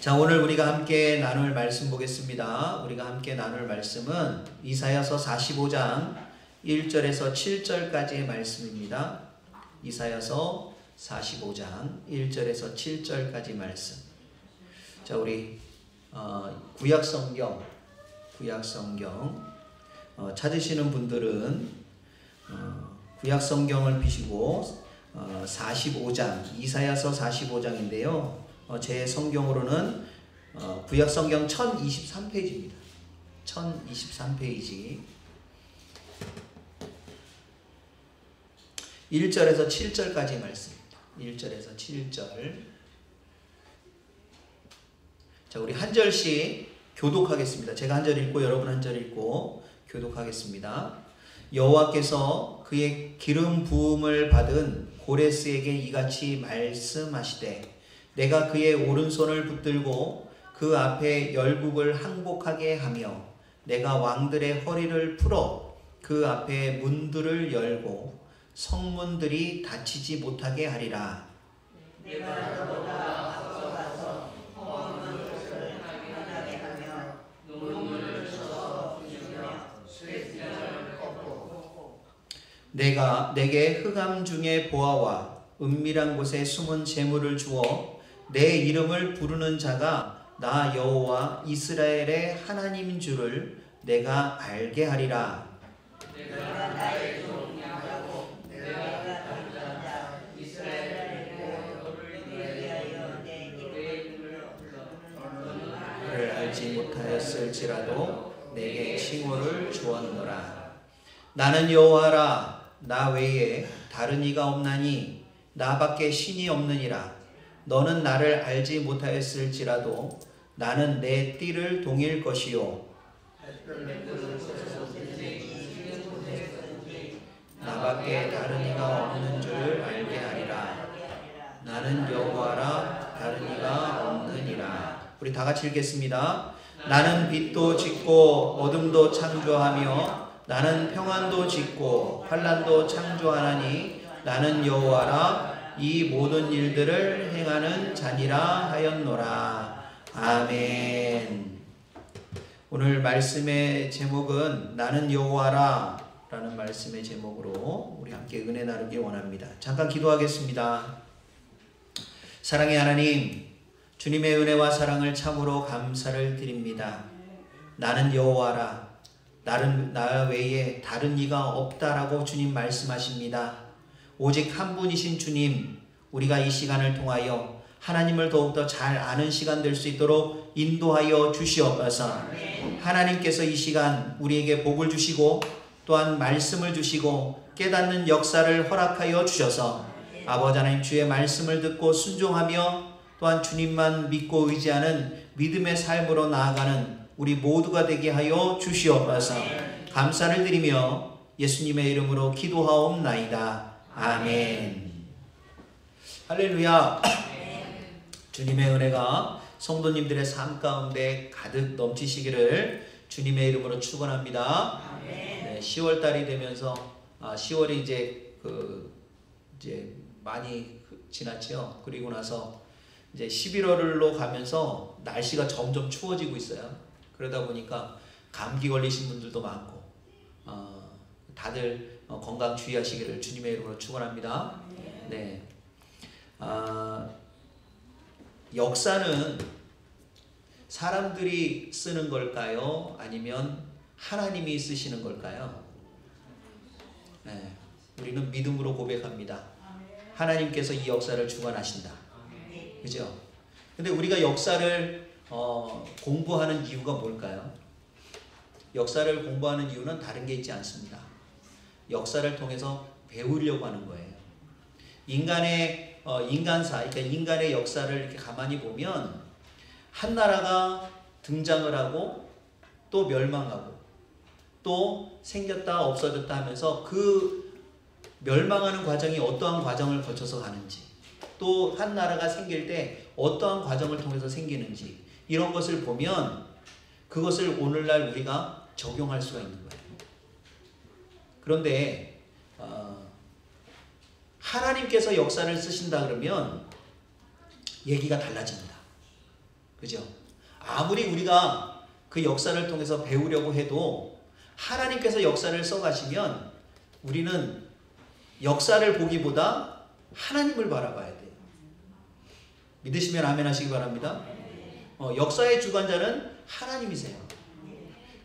자, 오늘 우리가 함께 나눌 말씀 보겠습니다. 우리가 함께 나눌 말씀은 이사야서 45장 1절에서 7절까지의 말씀입니다. 이사야서 45장 1절에서 7절까지 말씀. 자, 우리 구약 성경 찾으시는 분들은 구약 성경을 펴시고 45장 이사야서 45장인데요. 제 성경으로는 구약 성경 1023페이지입니다. 1023페이지 1절에서 7절까지 말씀입니다. 1절에서 7절. 자, 우리 한 절씩 교독하겠습니다. 제가 한 절 읽고 여러분 한 절 읽고 교독하겠습니다. 여호와께서 그의 기름 부음을 받은 고레스에게 이같이 말씀하시되 내가 그의 오른손을 붙들고 그 앞에 열국을 항복하게 하며 내가 왕들의 허리를 풀어 그 앞에 문들을 열고 성문들이 닫히지 못하게 하리라. 내가 너보다 앞서 가서 험한 곳을 편하게 하며 눈물을 쳐서 부수며 쇠잔을 꺾고 내가 내게 흑암 중에 보아와 은밀한 곳에 숨은 재물을 주어 내 이름을 부르는 자가 나 여호와 이스라엘의 하나님인 줄을 내가 알게 하리라. 내가 나의 종 야곱 내가 다른 자 이스라엘에게 너를 위하여 내 이름을 불러 그를 알지 못하였을지라도 내게 칭호를 주었노라. 나는 여호와라. 나 외에 다른 이가 없나니 나밖에 신이 없느니라. 너는 나를 알지 못하였을지라도 나는 내 띠를 동일 것이요 나밖에 다른 이가 없는 줄 알게 하리라. 나는 여호와라. 다른 이가 없느니라. 우리 다 같이 읽겠습니다. 나는 빛도 짓고 어둠도 창조하며 나는 평안도 짓고 환난도 창조하나니 나는 여호와라. 이 모든 일들을 행하는 자니라 하였노라. 아멘. 오늘 말씀의 제목은 나는 여호와라 라는 말씀의 제목으로 우리 함께 은혜 나누기 원합니다. 잠깐 기도하겠습니다. 사랑의 하나님, 주님의 은혜와 사랑을 참으로 감사를 드립니다. 나는 여호와라. 나 외에 다른 이가 없다라고 주님 말씀하십니다. 오직 한 분이신 주님, 우리가 이 시간을 통하여 하나님을 더욱더 잘 아는 시간 될 수 있도록 인도하여 주시옵소서. 하나님께서 이 시간 우리에게 복을 주시고 또한 말씀을 주시고 깨닫는 역사를 허락하여 주셔서 아버지 하나님 주의 말씀을 듣고 순종하며 또한 주님만 믿고 의지하는 믿음의 삶으로 나아가는 우리 모두가 되게 하여 주시옵소서. 감사를 드리며 예수님의 이름으로 기도하옵나이다. 아멘. 할렐루야. 주님의 은혜가 성도님들의 삶 가운데 가득 넘치시기를 주님의 이름으로 축원합니다. 네, 10월 달이 되면서 10월이 이제 많이 지났죠. 그리고 나서 이제 11월로 가면서 날씨가 점점 추워지고 있어요. 그러다 보니까 감기 걸리신 분들도 많고 다들 건강 주의하시기를 주님의 이름으로 축원합니다. 네. 역사는 사람들이 쓰는 걸까요? 아니면 하나님이 쓰시는 걸까요? 네. 우리는 믿음으로 고백합니다. 하나님께서 이 역사를 주관하신다. 그죠? 근데 우리가 역사를 공부하는 이유가 뭘까요? 역사를 공부하는 이유는 다른 게 있지 않습니다. 역사를 통해서 배우려고 하는 거예요. 인간사, 그러니까 인간의 역사를 이렇게 가만히 보면 한 나라가 등장을 하고 또 멸망하고 또 생겼다 없어졌다 하면서 그 멸망하는 과정이 어떠한 과정을 거쳐서 가는지 또 한 나라가 생길 때 어떠한 과정을 통해서 생기는지 이런 것을 보면 그것을 오늘날 우리가 적용할 수가 있는 거예요. 그런데 하나님께서 역사를 쓰신다 그러면 얘기가 달라집니다. 그죠? 아무리 우리가 그 역사를 통해서 배우려고 해도 하나님께서 역사를 써가시면 우리는 역사를 보기보다 하나님을 바라봐야 돼요. 믿으시면 아멘 하시기 바랍니다. 역사의 주관자는 하나님이세요.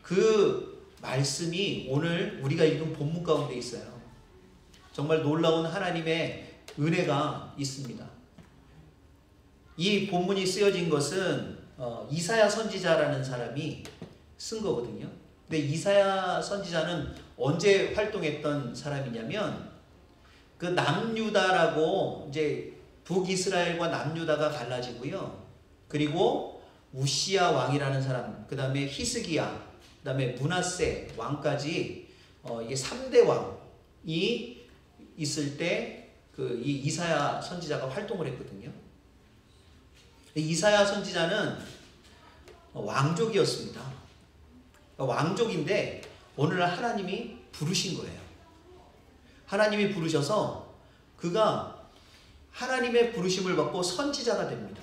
그 말씀이 오늘 우리가 읽은 본문 가운데 있어요. 정말 놀라운 하나님의 은혜가 있습니다. 이 본문이 쓰여진 것은 이사야 선지자라는 사람이 쓴 거거든요. 근데 이사야 선지자는 언제 활동했던 사람이냐면 그 남유다라고 이제 북이스라엘과 남유다가 갈라지고요. 그리고 우시야 왕이라는 사람, 그 다음에 히스기야, 그 다음에 므낫세 왕까지 이게 3대 왕이 있을 때 그 이 이사야 선지자가 활동을 했거든요. 이사야 선지자는 왕족이었습니다. 왕족인데 오늘날 하나님이 부르신 거예요. 하나님이 부르셔서 그가 하나님의 부르심을 받고 선지자가 됩니다.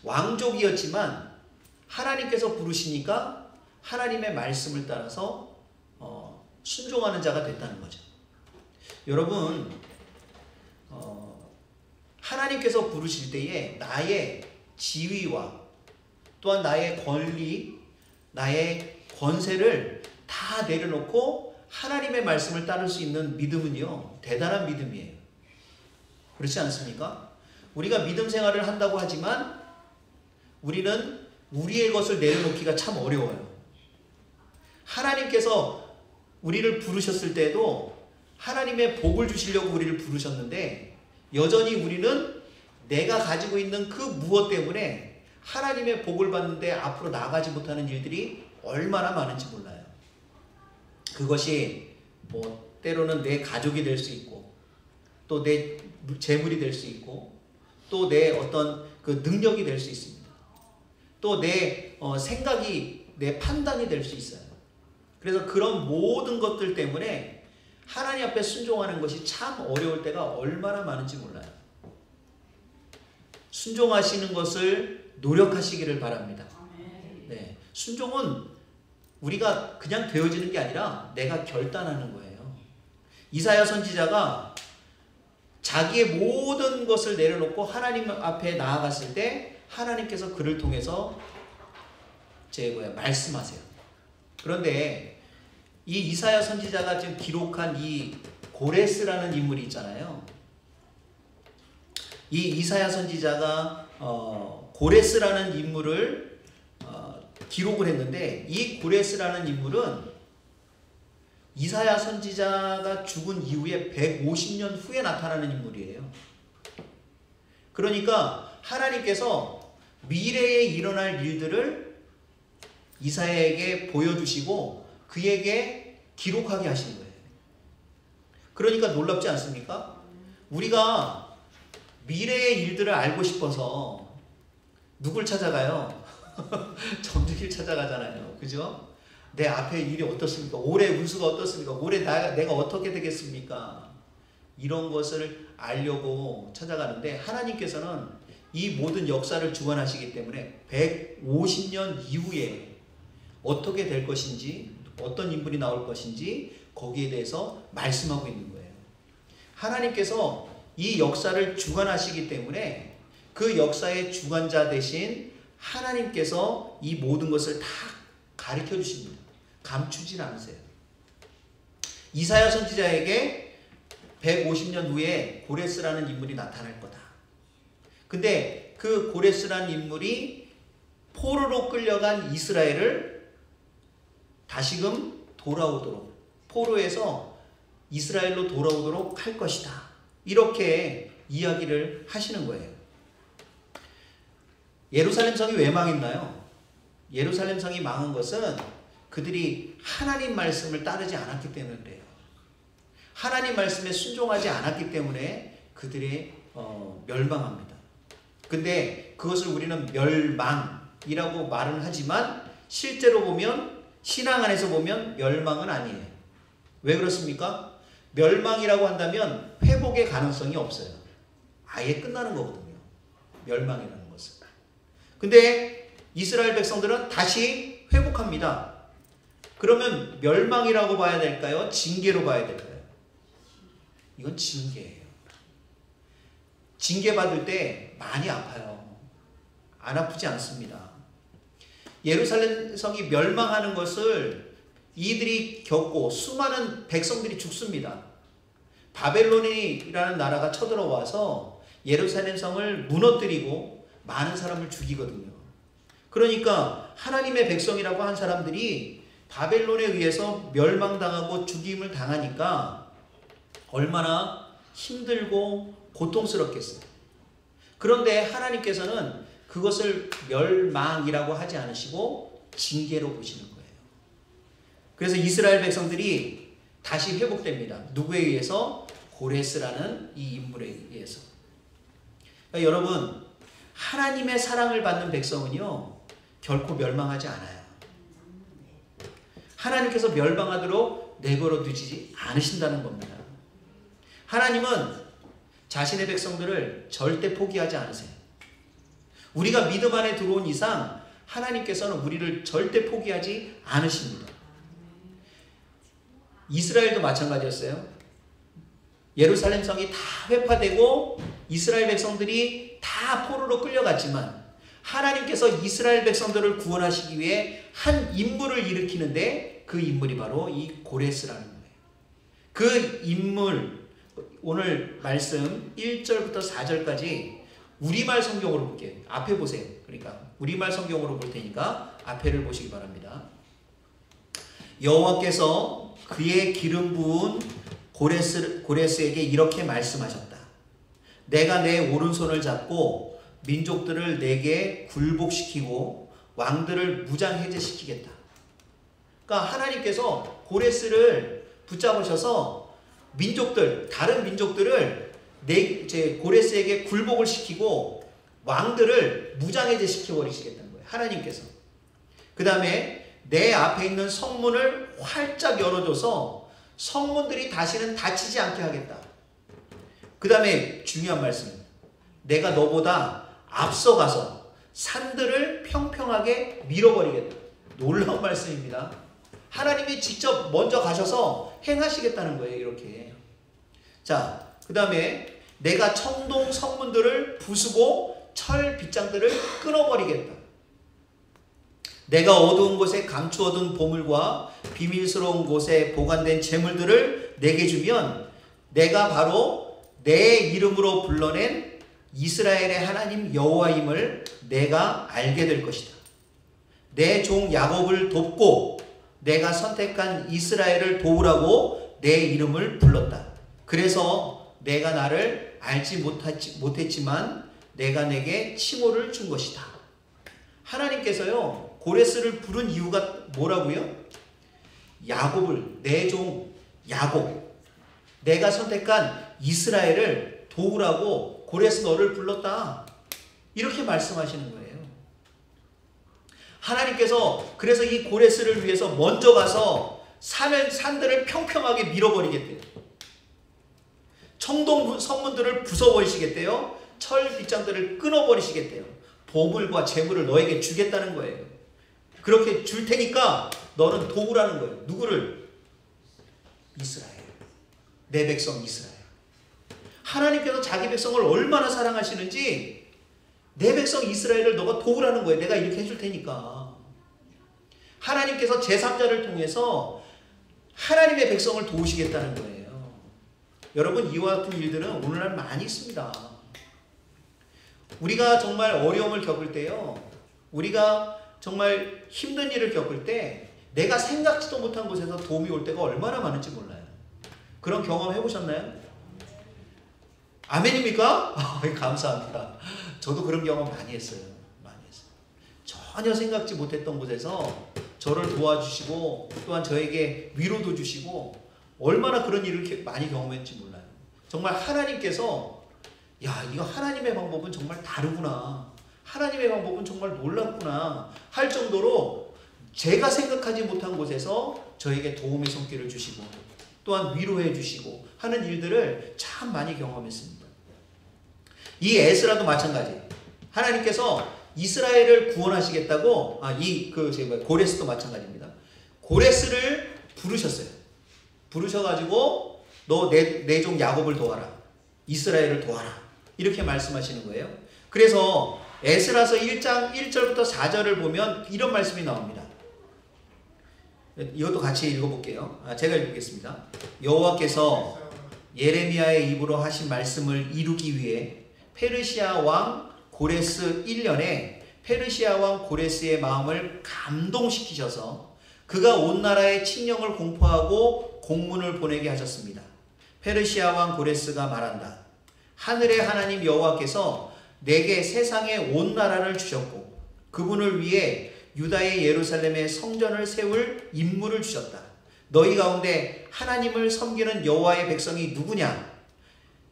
왕족이었지만 하나님께서 부르시니까 하나님의 말씀을 따라서 순종하는 자가 됐다는 거죠. 여러분, 하나님께서 부르실 때에 나의 지위와 또한 나의 권리, 나의 권세를 다 내려놓고 하나님의 말씀을 따를 수 있는 믿음은요, 대단한 믿음이에요. 그렇지 않습니까? 우리가 믿음 생활을 한다고 하지만 우리는 우리의 것을 내려놓기가 참 어려워요. 하나님께서 우리를 부르셨을 때도 하나님의 복을 주시려고 우리를 부르셨는데 여전히 우리는 내가 가지고 있는 그 무엇 때문에 하나님의 복을 받는데 앞으로 나가지 못하는 일들이 얼마나 많은지 몰라요. 그것이 뭐 때로는 내 가족이 될 수 있고 또 내 재물이 될 수 있고 또 내 어떤 그 능력이 될 수 있습니다. 또 내 생각이 내 판단이 될 수 있어요. 그래서 그런 모든 것들 때문에 하나님 앞에 순종하는 것이 참 어려울 때가 얼마나 많은지 몰라요. 순종하시는 것을 노력하시기를 바랍니다. 네, 순종은 우리가 그냥 되어지는 게 아니라 내가 결단하는 거예요. 이사야 선지자가 자기의 모든 것을 내려놓고 하나님 앞에 나아갔을 때 하나님께서 그를 통해서 말씀하세요. 그런데 이 이사야 선지자가 지금 기록한 이 고레스라는 인물이 있잖아요. 이 이사야 선지자가 고레스라는 인물을 기록을 했는데 이 고레스라는 인물은 이사야 선지자가 죽은 이후에 150년 후에 나타나는 인물이에요. 그러니까 하나님께서 미래에 일어날 일들을 이사야에게 보여주시고 그에게 기록하게 하신 거예요. 그러니까 놀랍지 않습니까? 우리가 미래의 일들을 알고 싶어서 누굴 찾아가요? 점쟁이를 찾아가잖아요. 그죠? 내 앞에 일이 어떻습니까? 올해 운수가 어떻습니까? 올해 내가 어떻게 되겠습니까? 이런 것을 알려고 찾아가는데 하나님께서는 이 모든 역사를 주관하시기 때문에 150년 이후에 어떻게 될 것인지 어떤 인물이 나올 것인지 거기에 대해서 말씀하고 있는 거예요. 하나님께서 이 역사를 주관하시기 때문에 그 역사의 주관자 대신 하나님께서 이 모든 것을 다 가르쳐 주십니다. 감추진 않으세요. 이사야 선지자에게 150년 후에 고레스라는 인물이 나타날 거다. 근데 그 고레스라는 인물이 포로로 끌려간 이스라엘을 다시금 돌아오도록, 포로에서 이스라엘로 돌아오도록 할 것이다. 이렇게 이야기를 하시는 거예요. 예루살렘 성이 왜 망했나요? 예루살렘 성이 망한 것은 그들이 하나님 말씀을 따르지 않았기 때문에 그래요. 하나님 말씀에 순종하지 않았기 때문에 그들이 멸망합니다. 근데 그것을 우리는 멸망이라고 말은 하지만 실제로 보면 신앙 안에서 보면 멸망은 아니에요. 왜 그렇습니까? 멸망이라고 한다면 회복의 가능성이 없어요. 아예 끝나는 거거든요. 멸망이라는 것은. 근데 이스라엘 백성들은 다시 회복합니다. 그러면 멸망이라고 봐야 될까요? 징계로 봐야 될까요? 이건 징계예요. 징계받을 때 많이 아파요. 안 아프지 않습니다. 예루살렘 성이 멸망하는 것을 이들이 겪고 수많은 백성들이 죽습니다. 바벨론이라는 나라가 쳐들어와서 예루살렘 성을 무너뜨리고 많은 사람을 죽이거든요. 그러니까 하나님의 백성이라고 한 사람들이 바벨론에 의해서 멸망당하고 죽임을 당하니까 얼마나 힘들고 고통스럽겠어요. 그런데 하나님께서는 그것을 멸망이라고 하지 않으시고 징계로 보시는 거예요. 그래서 이스라엘 백성들이 다시 회복됩니다. 누구에 의해서? 고레스라는 이 인물에 의해서. 그러니까 여러분, 하나님의 사랑을 받는 백성은요, 결코 멸망하지 않아요. 하나님께서 멸망하도록 내버려 두지 않으신다는 겁니다. 하나님은 자신의 백성들을 절대 포기하지 않으세요. 우리가 믿음 안에 들어온 이상 하나님께서는 우리를 절대 포기하지 않으십니다. 이스라엘도 마찬가지였어요. 예루살렘 성이 다 회파되고 이스라엘 백성들이 다 포로로 끌려갔지만 하나님께서 이스라엘 백성들을 구원하시기 위해 한 인물을 일으키는데 그 인물이 바로 이 고레스라는 거예요. 그 인물, 오늘 말씀 1절부터 4절까지 우리말 성경으로 볼게요. 앞에 보세요. 그러니까 우리말 성경으로 볼 테니까 앞에를 보시기 바랍니다. 여호와께서 그의 기름 부은 고레스에게 이렇게 말씀하셨다. 내가 내 오른손을 잡고 민족들을 내게 굴복시키고 왕들을 무장해제시키겠다. 그러니까 하나님께서 고레스를 붙잡으셔서 민족들, 다른 민족들을 고레스에게 굴복을 시키고 왕들을 무장해제시켜 버리시겠다는 거예요. 하나님께서. 그 다음에 내 앞에 있는 성문을 활짝 열어줘서 성문들이 다시는 닫히지 않게 하겠다. 그 다음에 중요한 말씀입니다. 내가 너보다 앞서가서 산들을 평평하게 밀어버리겠다. 놀라운 말씀입니다. 하나님이 직접 먼저 가셔서 행하시겠다는 거예요. 이렇게. 자, 그 다음에 내가 청동 성문들을 부수고 철 빗장들을 끊어버리겠다. 내가 어두운 곳에 감추어둔 보물과 비밀스러운 곳에 보관된 재물들을 내게 주면 내가 바로 내 이름으로 불러낸 이스라엘의 하나님 여호와임을 내가 알게 될 것이다. 내 종 야곱을 돕고 내가 선택한 이스라엘을 도우라고 내 이름을 불렀다. 그래서 내가 나를 알지 못했지만 내가 내게 칭호를 준 것이다. 하나님께서요, 고레스를 부른 이유가 뭐라고요? 야곱을, 내 종 야곱, 내가 선택한 이스라엘을 도우라고 고레스 너를 불렀다. 이렇게 말씀하시는 거예요. 하나님께서 그래서 이 고레스를 위해서 먼저 가서 산들을 평평하게 밀어버리겠대요. 청동 성문들을 부숴버리시겠대요. 철 빗장들을 끊어버리시겠대요. 보물과 재물을 너에게 주겠다는 거예요. 그렇게 줄 테니까 너는 도우라는 거예요. 누구를? 이스라엘. 내 백성 이스라엘. 하나님께서 자기 백성을 얼마나 사랑하시는지 내 백성 이스라엘을 너가 도우라는 거예요. 내가 이렇게 해줄 테니까. 하나님께서 제3자를 통해서 하나님의 백성을 도우시겠다는 거예요. 여러분, 이와 같은 일들은 오늘날 많이 있습니다. 우리가 정말 어려움을 겪을 때요, 우리가 정말 힘든 일을 겪을 때 내가 생각지도 못한 곳에서 도움이 올 때가 얼마나 많은지 몰라요. 그런 경험 해보셨나요? 아멘입니까? 감사합니다. 저도 그런 경험 많이 했어요. 전혀 생각지 못했던 곳에서 저를 도와주시고 또한 저에게 위로도 주시고 얼마나 그런 일을 많이 경험했는지 몰라요. 정말 하나님께서 야, 이거 하나님의 방법은 정말 다르구나. 하나님의 방법은 정말 놀랍구나 할 정도로 제가 생각하지 못한 곳에서 저에게 도움의 손길을 주시고 또한 위로해 주시고 하는 일들을 참 많이 경험했습니다. 이 에스라도 마찬가지. 하나님께서 이스라엘을 구원하시겠다고 고레스도 마찬가지입니다. 고레스를 부르셨어요. 부르셔가지고 너 내 종 야곱을 도와라. 이스라엘을 도와라. 이렇게 말씀하시는 거예요. 그래서 에스라서 1장 1절부터 4절을 보면 이런 말씀이 나옵니다. 이것도 같이 읽어볼게요. 제가 읽겠습니다. 여호와께서 예레미야의 입으로 하신 말씀을 이루기 위해 페르시아 왕 고레스 1년에 페르시아 왕 고레스의 마음을 감동시키셔서 그가 온 나라의 침령을 공포하고 공문을 보내게 하셨습니다. 페르시아 왕 고레스가 말한다. 하늘의 하나님 여호와께서 내게 세상의 온 나라를 주셨고 그분을 위해 유다의 예루살렘에 성전을 세울 임무를 주셨다. 너희 가운데 하나님을 섬기는 여호와의 백성이 누구냐?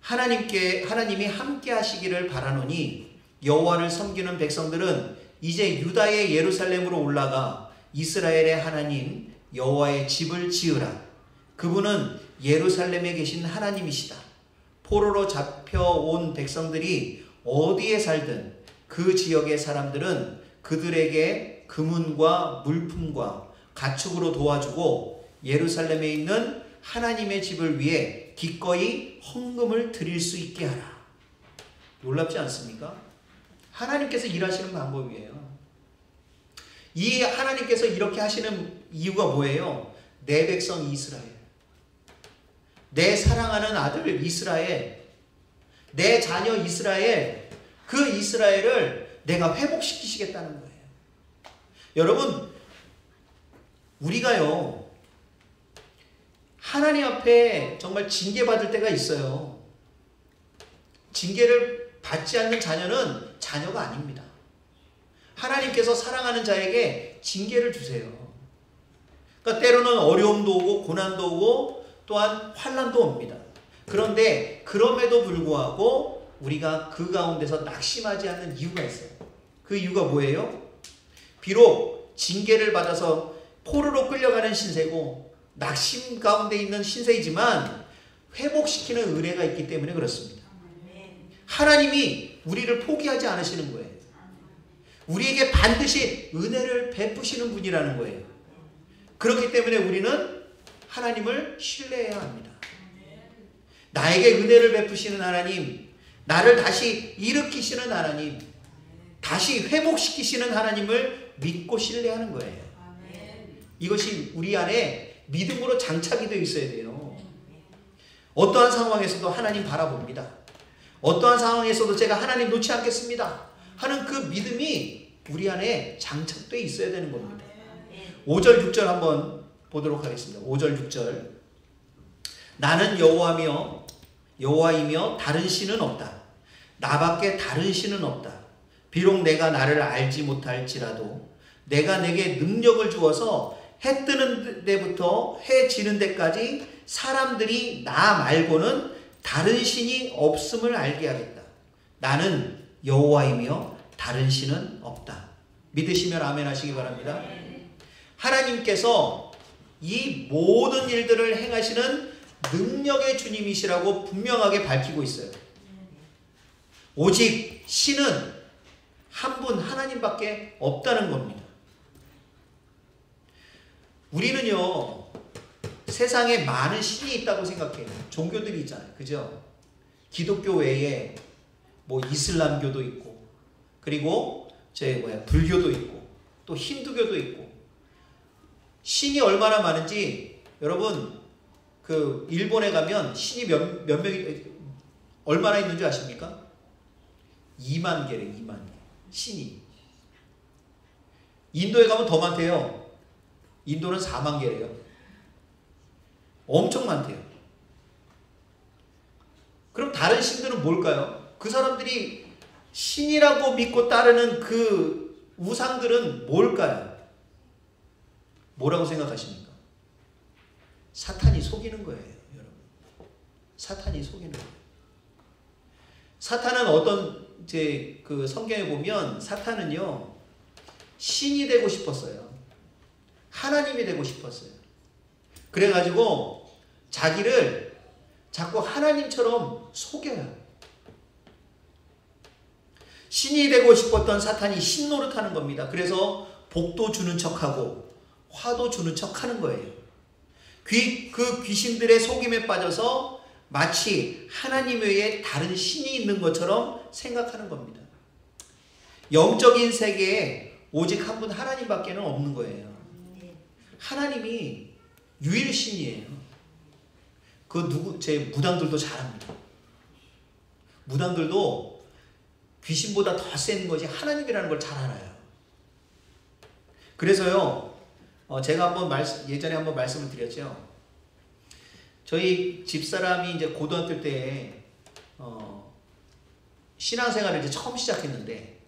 하나님이 함께 하시기를 바라노니 여호와를 섬기는 백성들은 이제 유다의 예루살렘으로 올라가 이스라엘의 하나님 여호와의 집을 지으라. 그분은 예루살렘에 계신 하나님이시다. 포로로 잡혀온 백성들이 어디에 살든 그 지역의 사람들은 그들에게 금은과 물품과 가축으로 도와주고 예루살렘에 있는 하나님의 집을 위해 기꺼이 헌금을 드릴 수 있게 하라. 놀랍지 않습니까? 하나님께서 일하시는 방법이에요. 이 하나님께서 이렇게 하시는 이유가 뭐예요? 내 백성 이스라엘, 내 사랑하는 아들 이스라엘, 내 자녀 이스라엘, 그 이스라엘을 내가 회복시키시겠다는 거예요. 여러분, 우리가요 하나님 앞에 정말 징계받을 때가 있어요. 징계를 받지 않는 자녀는 자녀가 아닙니다. 하나님께서 사랑하는 자에게 징계를 주세요. 그러니까 때로는 어려움도 오고 고난도 오고 또한 환난도 옵니다. 그런데 그럼에도 불구하고 우리가 그 가운데서 낙심하지 않는 이유가 있어요. 그 이유가 뭐예요? 비록 징계를 받아서 포로로 끌려가는 신세고 낙심 가운데 있는 신세이지만 회복시키는 은혜가 있기 때문에 그렇습니다. 하나님이 우리를 포기하지 않으시는 거예요. 우리에게 반드시 은혜를 베푸시는 분이라는 거예요. 그렇기 때문에 우리는 하나님을 신뢰해야 합니다. 나에게 은혜를 베푸시는 하나님, 나를 다시 일으키시는 하나님, 다시 회복시키시는 하나님을 믿고 신뢰하는 거예요. 이것이 우리 안에 믿음으로 장착이 되어 있어야 돼요. 어떠한 상황에서도 하나님 바라봅니다. 어떠한 상황에서도 제가 하나님 놓지 않겠습니다 하는 그 믿음이 우리 안에 장착되어 있어야 되는 겁니다. 5절 6절 한번 보도록 하겠습니다. 5절 6절. 나는 여호와이며 다른 신은 없다. 나밖에 다른 신은 없다. 비록 내가 나를 알지 못할지라도 내가 내게 능력을 주어서 해 뜨는 데부터 해 지는 데까지 사람들이 나 말고는 다른 신이 없음을 알게 하겠다. 나는 여호와이며 다른 신은 없다. 믿으시면 아멘 하시기 바랍니다. 하나님께서 이 모든 일들을 행하시는 능력의 주님이시라고 분명하게 밝히고 있어요. 오직 신은 한 분 하나님밖에 없다는 겁니다. 우리는요 세상에 많은 신이 있다고 생각해요. 종교들이 있잖아요. 그죠? 기독교 외에 뭐 이슬람교도 있고 그리고 불교도 있고 또 힌두교도 있고 신이 얼마나 많은지 여러분 그 일본에 가면 신이 몇 명이 얼마나 있는 줄 아십니까? 2만 개래. 2만 개 신이. 인도에 가면 더 많대요. 인도는 4만 개래요. 엄청 많대요. 그럼 다른 신들은 뭘까요? 그 사람들이 신이라고 믿고 따르는 그 우상들은 뭘까요? 뭐라고 생각하십니까? 사탄이 속이는 거예요, 여러분. 사탄이 속이는 거예요. 사탄은 어떤 그 성경에 보면 사탄은요 신이 되고 싶었어요. 하나님이 되고 싶었어요. 그래가지고 자기를 자꾸 하나님처럼 속여요. 신이 되고 싶었던 사탄이 신 노릇하는 겁니다. 그래서 복도 주는 척하고 화도 주는 척하는 거예요. 그 귀신들의 속임에 빠져서 마치 하나님 외에 다른 신이 있는 것처럼 생각하는 겁니다. 영적인 세계에 오직 한 분 하나님밖에 없는 거예요. 하나님이 유일신이에요. 제 무당들도 잘합니다. 무당들도 귀신보다 더 센 것이 하나님이라는 걸 잘 알아요. 그래서요, 제가 예전에 한번 말씀을 드렸죠. 저희 집사람이 이제 고등학교 때, 신앙생활을 이제 처음 시작했는데,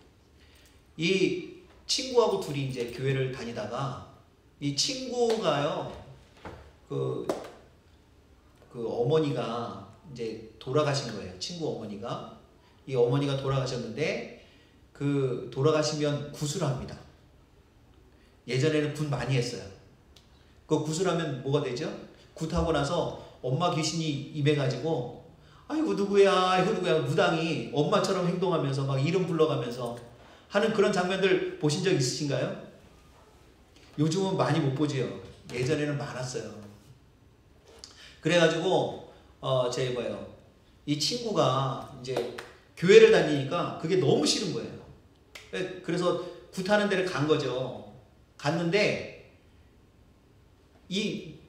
이 친구하고 둘이 이제 교회를 다니다가, 이 친구가요, 그 어머니가 이제 돌아가신 거예요. 친구 어머니가. 이 어머니가 돌아가셨는데, 돌아가시면 구술합니다. 예전에는 굿 많이 했어요. 그 구술하면 뭐가 되죠? 굿하고 나서 엄마 귀신이 임해가지고, 아이고 누구야, 아이고 누구야, 무당이 엄마처럼 행동하면서 막 이름 불러가면서 하는 그런 장면들 보신 적 있으신가요? 요즘은 많이 못 보지요. 예전에는 많았어요. 그래가지고 이 친구가 이제 교회를 다니니까 그게 너무 싫은 거예요. 그래서 굿하는 데를 간 거죠. 갔는데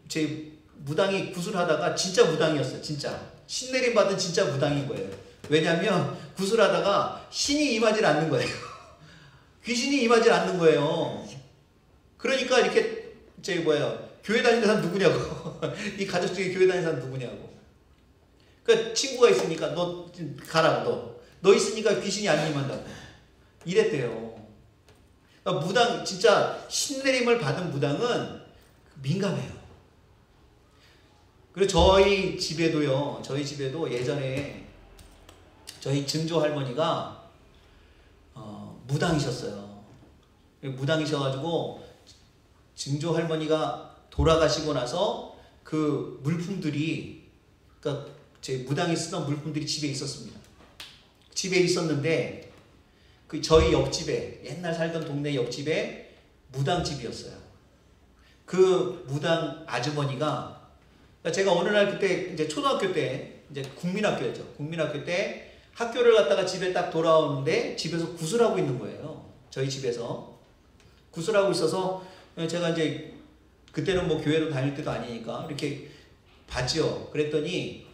제 무당이 구슬하다가 진짜 무당이었어요. 진짜 신내림 받은 진짜 무당인 거예요. 왜냐하면 구슬하다가 신이 임하지 않는 거예요. 귀신이 임하지 않는 거예요. 그러니까 이렇게 교회 다니는 사람 누구냐고. 이 가족 중에 교회 다니는 사람 누구냐고. 그러니까 친구가 있으니까 너 가라고. 너 있으니까 귀신이 안 임한다고. 이랬대요. 그러니까 무당, 진짜 신내림을 받은 무당은 민감해요. 그리고 저희 집에도 예전에 저희 증조 할머니가 무당이셨어요. 무당이셔가지고 증조 할머니가 돌아가시고 나서 그 물품들이, 그러니까 제 무당이 쓰던 물품들이 집에 있었습니다. 집에 있었는데 저희 옆집에, 옛날 살던 동네 옆집에 무당집이었어요. 그 무당 아주머니가, 그러니까 제가 어느 날 그때 이제 초등학교 때, 이제 국민학교였죠. 국민학교 때 학교를 갔다가 집에 딱 돌아오는데 집에서 구슬하고 있는 거예요. 저희 집에서 구슬하고 있어서 제가 이제 그때는 뭐 교회로 다닐 때도 아니니까 이렇게 봤죠. 그랬더니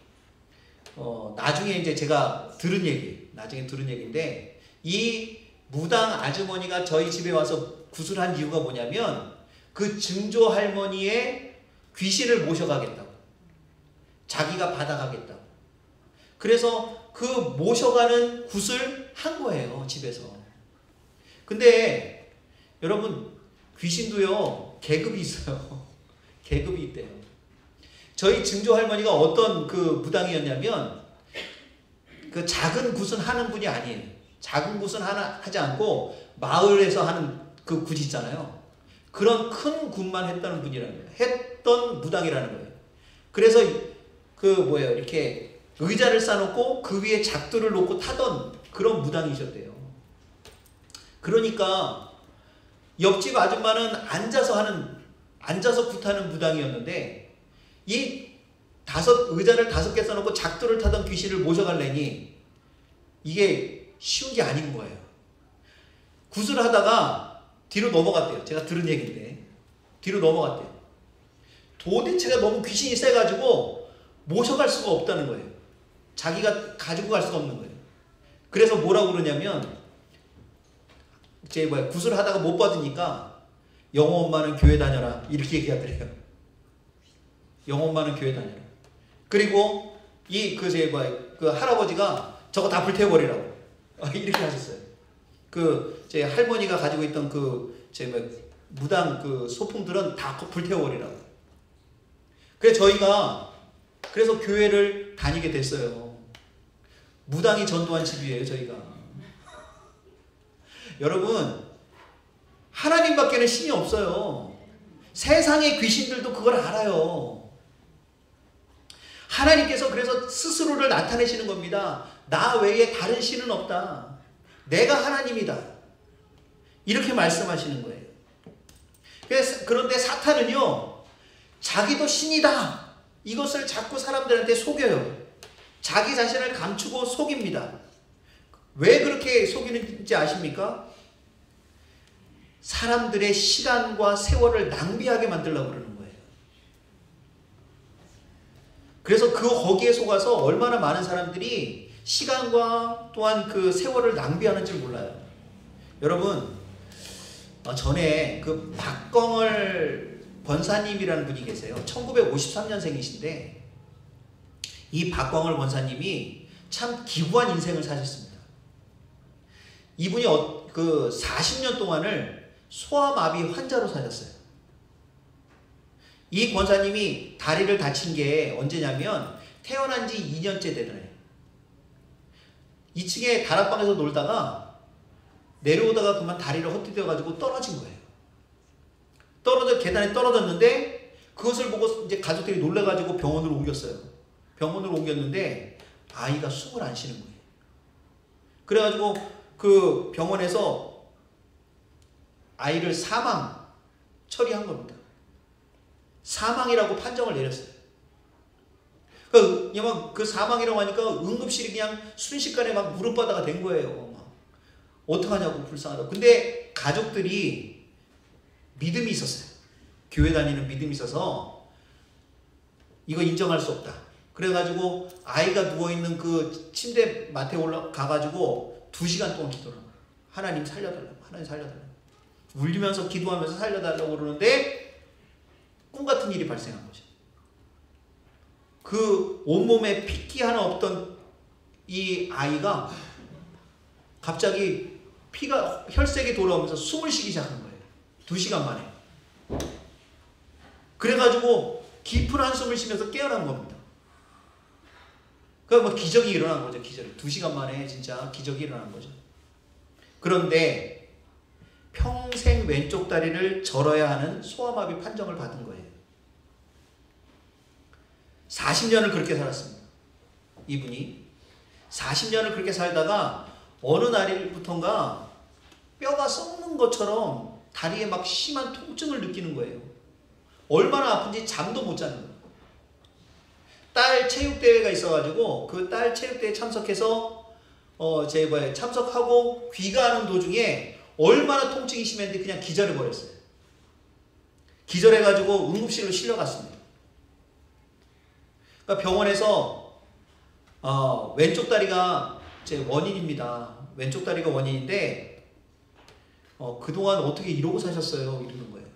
나중에 이제 제가 들은 얘기인데, 이 무당 아주머니가 저희 집에 와서 구슬한 이유가 뭐냐면 그 증조 할머니의 귀신을 모셔가겠다고, 자기가 받아가겠다고. 그래서 그 모셔가는 굿을 한 거예요, 집에서. 근데 여러분, 귀신도요 계급이 있어요. 계급이 있대요. 저희 증조 할머니가 어떤 그 무당이었냐면, 그 작은 굿은 하는 분이 아니에요. 작은 굿은 하지 않고 마을에서 하는 그 굿 있잖아요. 그런 굿만 했다는 분이라는 거예요. 했던 무당이라는 거예요. 그래서 이렇게 의자를 쌓아놓고 그 위에 작두를 놓고 타던 그런 무당이셨대요. 그러니까 옆집 아줌마는 앉아서 굿하는 무당이었는데, 이 의자를 5개 써놓고 작두를 타던 귀신을 모셔갈래니 이게 쉬운 게 아닌 거예요. 굿을 하다가 뒤로 넘어갔대요. 제가 들은 얘기인데 뒤로 넘어갔대요. 도대체가 너무 귀신이 세가지고 모셔갈 수가 없다는 거예요. 자기가 가지고 갈 수가 없는 거예요. 그래서 뭐라고 그러냐면, 굿을 하다가 못 받으니까 영호 엄마는 교회 다녀라, 이렇게 얘기하더래요. 영호 엄마는 교회 다녀라. 그리고 그 할아버지가 저거 다 불태워버리라고 이렇게 하셨어요. 제 할머니가 가지고 있던 무당 소품들은 다 불태워버리라고. 그래서 교회를 다니게 됐어요. 무당이 전도한 집이에요, 저희가. 여러분, 하나님밖에는 신이 없어요. 세상의 귀신들도 그걸 알아요. 하나님께서 그래서 스스로를 나타내시는 겁니다. 나 외에 다른 신은 없다. 내가 하나님이다. 이렇게 말씀하시는 거예요. 그런데 사탄은요, 자기도 신이다. 이것을 자꾸 사람들한테 속여요. 자기 자신을 감추고 속입니다. 왜 그렇게 속이는지 아십니까? 사람들의 시간과 세월을 낭비하게 만들려고 그러는 거예요. 그래서 거기에 속아서 얼마나 많은 사람들이 시간과 또한 그 세월을 낭비하는지 몰라요. 여러분, 전에 그 박광월 권사님이라는 분이 계세요. 1953년생이신데 이 박광월 권사님이 참 기구한 인생을 사셨습니다. 이분이 그 40년 동안을 소아마비 환자로 사셨어요. 이 권사님이 다리를 다친 게 언제냐면 태어난 지 2년째 되더래요. 2층에 다락방에서 놀다가 내려오다가 그만 다리를 헛디뎌가지고 떨어진 거예요. 계단에 떨어졌는데 그것을 보고 이제 가족들이 놀래가지고 병원으로 옮겼어요. 병원으로 옮겼는데 아이가 숨을 안 쉬는 거예요. 그래가지고 그 병원에서 아이를 사망 처리한 겁니다. 사망이라고 판정을 내렸어요. 그 사망이라고 하니까 응급실이 그냥 순식간에 막 무릎바다가 된 거예요. 어떡하냐고 불쌍하다고. 근데 가족들이 믿음이 있었어요. 교회 다니는 믿음이 있어서 이거 인정할 수 없다. 그래가지고 아이가 누워있는 그 침대 맡에 올라가가지고 2시간 동안 기도를 합니다. 하나님 살려달라고. 하나님 살려달라고. 울리면서 기도하면서 살려달라고 그러는데 꿈같은 일이 발생한 거죠. 그 온몸에 핏기 하나 없던 이 아이가 갑자기 혈색이 돌아오면서 숨을 쉬기 시작한 거예요. 2시간 만에. 그래가지고 깊은 한숨을 쉬면서 깨어난 겁니다. 그러니까 뭐 기적이 일어난 거죠. 기적이. 2시간 만에 진짜 기적이 일어난 거죠. 그런데 평생 왼쪽 다리를 절어야 하는 소아마비 판정을 받은 거예요. 40년을 그렇게 살았습니다. 이분이 40년을 그렇게 살다가 어느 날부턴가 뼈가 썩는 것처럼 다리에 막 심한 통증을 느끼는 거예요. 얼마나 아픈지 잠도 못 자는 거예요. 딸 체육대회가 있어가지고 그 딸 체육대회에 참석해서 참석하고 귀가하는 도중에 얼마나 통증이 심했는데 그냥 기절해버렸어요. 기절해가지고 응급실로 실려갔습니다. 그러니까 병원에서 왼쪽 다리가 제 원인입니다. 왼쪽 다리가 원인인데 그동안 어떻게 이러고 사셨어요? 이러는 거예요.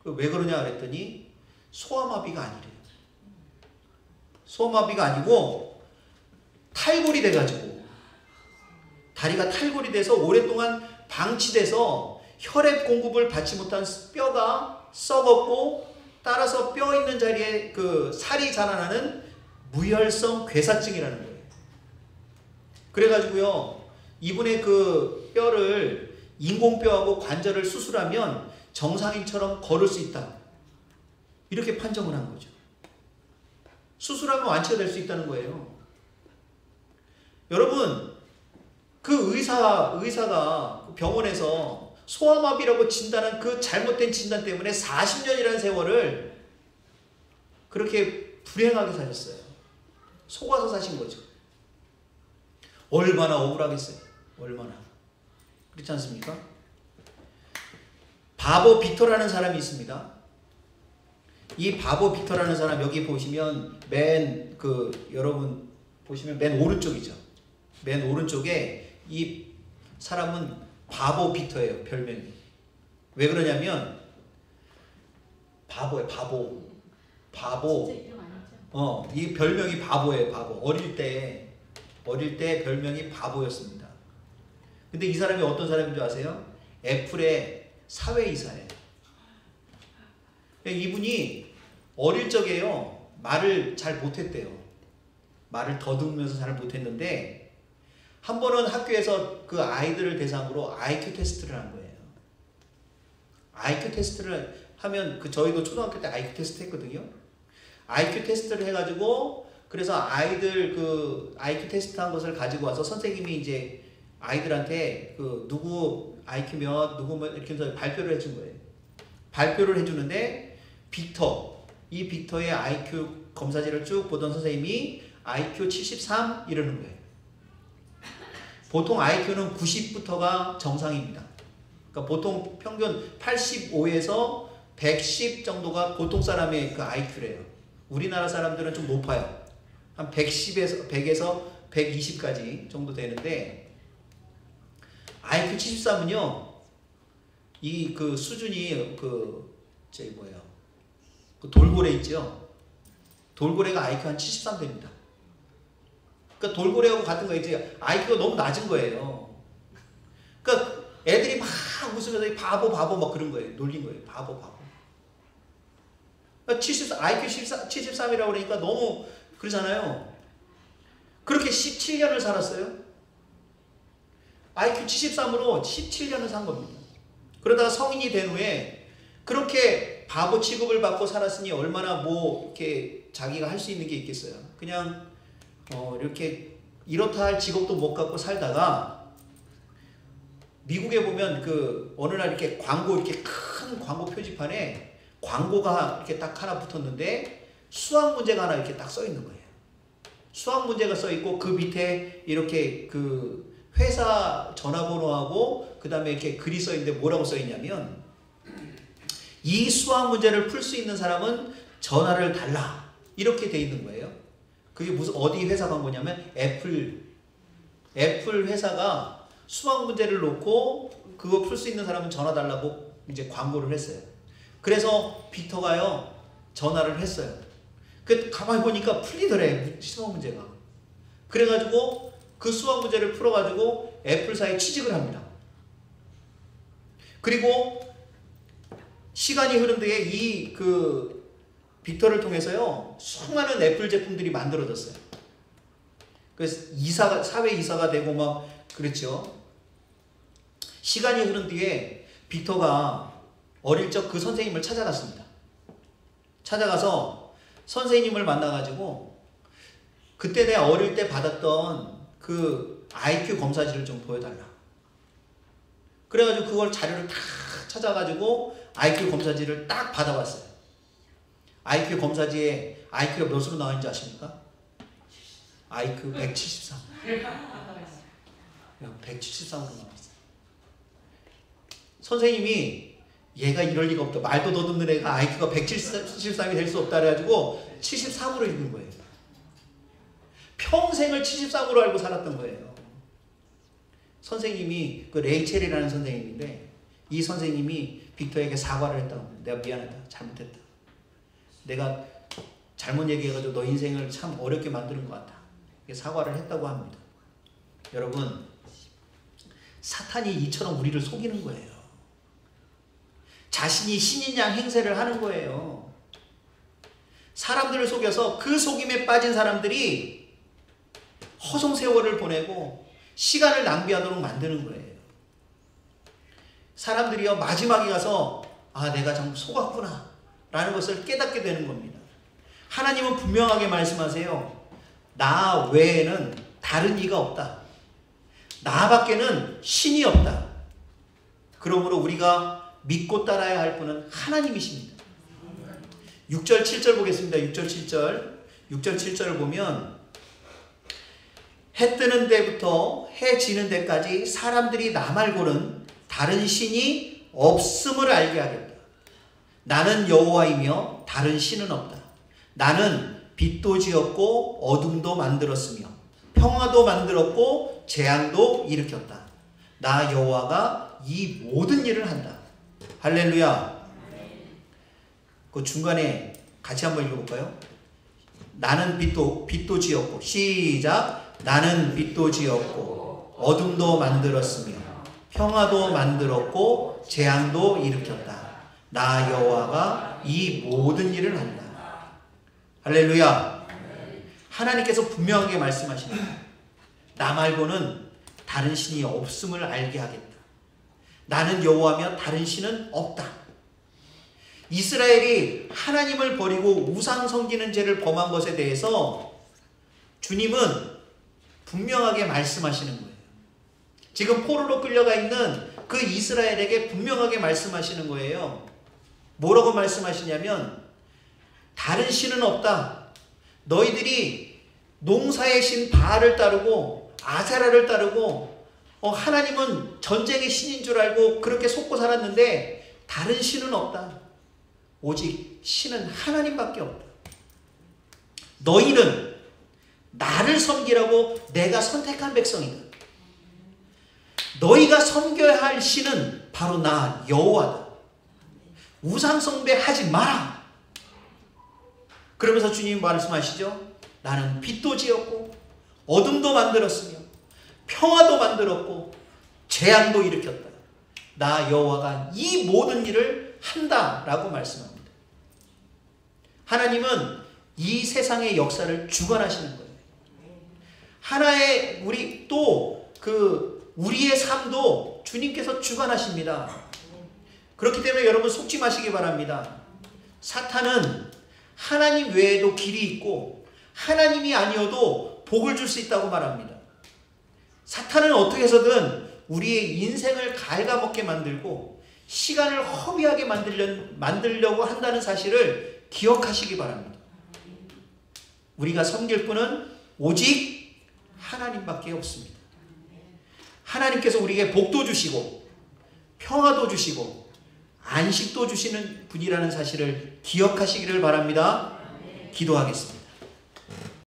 왜 그러냐 그랬더니 소아마비가 아니래요. 소아마비가 아니고 탈골이 돼가지고 다리가 탈골이 돼서 오랫동안 방치돼서 혈액 공급을 받지 못한 뼈가 썩었고 따라서 뼈 있는 자리에 그 살이 자라나는 무혈성 괴사증이라는 거예요. 그래가지고요, 이분의 그 뼈를 인공뼈하고 관절을 수술하면 정상인처럼 걸을 수 있다. 이렇게 판정을 한 거죠. 수술하면 완치가 될 수 있다는 거예요. 여러분, 그 의사가 병원에서 소아마비라고 진단한 그 잘못된 진단 때문에 40년이라는 세월을 그렇게 불행하게 사셨어요. 속아서 사신 거죠. 얼마나 억울하겠어요. 얼마나. 그렇지 않습니까? 바보 비터라는 사람이 있습니다. 이 바보 비터라는 사람 여기 보시면 여러분 보시면 맨 오른쪽이죠. 맨 오른쪽에 이 사람은 바보 비터예요. 별명이. 왜 그러냐면 바보예요. 바보. 이 별명이 바보예요. 바보. 어릴 때 별명이 바보였습니다. 근데 이 사람이 어떤 사람인 줄 아세요? 애플의 사회이사예요. 이분이 어릴 적에요, 말을 잘 못했대요. 말을 더듬으면서 잘 못했는데 한 번은 학교에서 그 아이들을 대상으로 IQ 테스트를 한 거예요. IQ 테스트를 하면 저희도 초등학교 때 IQ 테스트 했거든요. IQ 테스트를 해가지고 그래서 아이들 그 IQ 테스트 한 것을 가지고 와서 선생님이 이제 아이들한테 그 누구 IQ 몇, 누구 몇 이렇게 해서 발표를 해준 거예요. 발표를 해주는데 이 빅터의 IQ 검사지를 쭉 보던 선생님이 IQ 73 이러는 거예요. 보통 IQ는 90부터가 정상입니다. 그러니까 보통 평균 85에서 110 정도가 보통 사람의 그 IQ래요. 우리나라 사람들은 좀 높아요. 한 100에서 120까지 정도 되는데 IQ 73은요. 이 그 수준이 저기 뭐예요? 그 돌고래 있죠? 돌고래가 IQ 한 73 됩니다. 그러니까 돌고래하고 같은 거예요. 이제 IQ가 너무 낮은 거예요. 그러니까 애들이 막 웃으면서 바보 막 그런 거예요. 놀린 거예요. 바보. 그러니까 IQ 73이라고 그러니까 너무 그러잖아요. 그렇게 17년을 살았어요. IQ 73으로 17년을 산 겁니다. 그러다가 성인이 된 후에 그렇게 바보 취급을 받고 살았으니 얼마나 이렇게 자기가 할 수 있는 게 있겠어요. 그냥 이렇게 이렇다 할 직업도 못 갖고 살다가 미국에 보면 어느 날 이렇게 이렇게 큰 광고 표지판에 광고가 이렇게 딱 하나 붙었는데 수학 문제가 하나 이렇게 딱 써 있는 거예요. 수학 문제가 써 있고 그 밑에 이렇게 회사 전화번호하고 그 다음에 이렇게 글이 써 있는데 뭐라고 써 있냐면 이 수학 문제를 풀 수 있는 사람은 전화를 달라 이렇게 돼 있는 거예요. 그게 무슨 어디 회사 광고냐면 애플 회사가 수학 문제를 놓고 그거 풀 수 있는 사람은 전화 달라고 이제 광고를 했어요. 그래서 빅터가요 전화를 했어요. 가만히 보니까 풀리더래 수학 문제가. 그래가지고 그 수학 문제를 풀어가지고 애플사에 취직을 합니다. 그리고 시간이 흐른 뒤에 이 빅터를 통해서요 수많은 애플 제품들이 만들어졌어요. 그래서 사회 이사가 되고 막 그랬죠. 시간이 흐른 뒤에 빅터가 어릴 적 그 선생님을 찾아갔습니다. 찾아가서 선생님을 만나가지고 그때 내가 어릴 때 받았던 그 IQ 검사지를 좀 보여달라. 그래가지고 그걸 자료를 다 찾아가지고 IQ 검사지를 딱 받아봤어요. IQ 검사지에 IQ가 몇으로 나왔는지 아십니까? IQ 173. 173으로 나왔어요. 선생님이 얘가 이럴 리가 없다. 말도 더듬는 애가 IQ가 173이 될 수 없다 그래가지고 73으로 읽는 거예요. 평생을 73으로 알고 살았던 거예요. 선생님이 레이첼이라는 선생님인데 이 선생님이 빅터에게 사과를 했다고 합니다. 내가 미안하다. 잘못했다. 내가 잘못 얘기해가지고 너 인생을 참 어렵게 만드는 것 같다. 사과를 했다고 합니다. 여러분 사탄이 이처럼 우리를 속이는 거예요. 자신이 신인 양 행세를 하는 거예요. 사람들을 속여서 그 속임에 빠진 사람들이 허송세월을 보내고 시간을 낭비하도록 만드는 거예요. 사람들이요 마지막에 가서 내가 참 속았구나 라는 것을 깨닫게 되는 겁니다. 하나님은 분명하게 말씀하세요. 나 외에는 다른 이가 없다. 나밖에는 신이 없다. 그러므로 우리가 믿고 따라야 할 분은 하나님이십니다. 6절 7절 보겠습니다. 6절 7절을 보면 해 뜨는 데부터 해 지는 데까지 사람들이 나 말고는 다른 신이 없음을 알게 하겠다. 나는 여호와이며 다른 신은 없다. 나는 빛도 지었고 어둠도 만들었으며 평화도 만들었고 재앙도 일으켰다. 나 여호와가 이 모든 일을 한다. 할렐루야. 그 중간에 같이 한번 읽어볼까요? 나는 빛도 지었고 시작. 나는 빛도 지었고 어둠도 만들었으며 평화도 만들었고 재앙도 일으켰다. 나 여호와가 이 모든 일을 한다. 할렐루야. 하나님께서 분명하게 말씀하십니다. 나 말고는 다른 신이 없음을 알게 하겠다. 나는 여호와며 다른 신은 없다. 이스라엘이 하나님을 버리고 우상 섬기는 죄를 범한 것에 대해서 주님은 분명하게 말씀하시는 거예요. 지금 포로로 끌려가 있는 그 이스라엘에게 분명하게 말씀하시는 거예요. 뭐라고 말씀하시냐면 다른 신은 없다. 너희들이 농사의 신 바알을 따르고 아세라를 따르고 하나님은 전쟁의 신인 줄 알고 그렇게 속고 살았는데 다른 신은 없다. 오직 신은 하나님밖에 없다. 너희는 나를 섬기라고 내가 선택한 백성이다. 너희가 섬겨야 할 신은 바로 나 여호와다. 우상 숭배하지 마라. 그러면서 주님 말씀하시죠. 나는 빛도 지었고 어둠도 만들었으며 평화도 만들었고 재앙도 일으켰다. 나 여호와가 이 모든 일을 한다라고 말씀합니다. 하나님은 이 세상의 역사를 주관하시는 거예요. 하나의 우리의 삶도 주님께서 주관하십니다. 그렇기 때문에 여러분 속지 마시기 바랍니다. 사탄은 하나님 외에도 길이 있고 하나님이 아니어도 복을 줄 수 있다고 말합니다. 사탄은 어떻게 해서든 우리의 인생을 갉아먹게 만들고 시간을 허비하게 만들려고 한다는 사실을 기억하시기 바랍니다. 우리가 섬길 분은 오직 하나님밖에 없습니다. 하나님께서 우리에게 복도 주시고 평화도 주시고 안식도 주시는 분이라는 사실을 기억하시기를 바랍니다. 기도하겠습니다.